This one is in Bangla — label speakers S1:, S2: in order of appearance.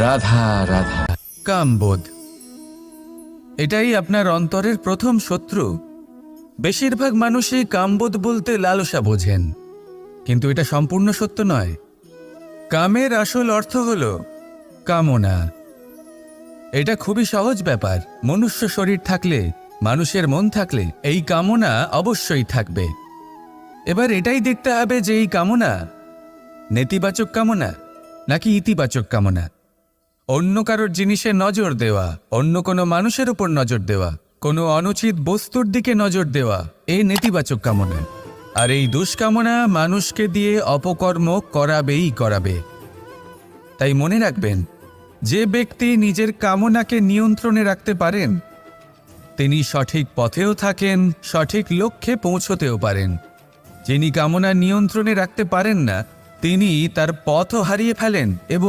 S1: রাধা রাধা।
S2: কামবোধ, এটাই আপনার অন্তরের প্রথম শত্রু। বেশিরভাগ মানুষই কামবোধ বলতে লালসা বোঝেন, কিন্তু এটা সম্পূর্ণ সত্য নয়। কামের আসল অর্থ হল কামনা। এটা খুবই সহজ ব্যাপার। মনুষ্য শরীর থাকলে, মানুষের মন থাকলে এই কামনা অবশ্যই থাকবে। এবার এটাই দেখতে হবে যে এই কামনা নেতিবাচক কামনা নাকি ইতিবাচক কামনা। অন্য কারোর জিনিসে নজর দেওয়া, অন্য কোনো মানুষের উপর নজর দেওয়া, কোনো অনুচিত বস্তুর দিকে নজর দেওয়া, এই নেতিবাচক কামনা। আর এই দুষ্কামনা মানুষকে দিয়ে অপকর্ম করাবেই করাবে। তাই মনে রাখবেন, যে ব্যক্তি নিজের কামনাকে নিয়ন্ত্রণে রাখতে পারেন তিনি সঠিক পথেও থাকেন, সঠিক লক্ষ্যে পৌঁছতেও পারেন। যিনি কামনা নিয়ন্ত্রণে রাখতে পারেন না তিনি তার পথও হারিয়ে ফেলেন এবং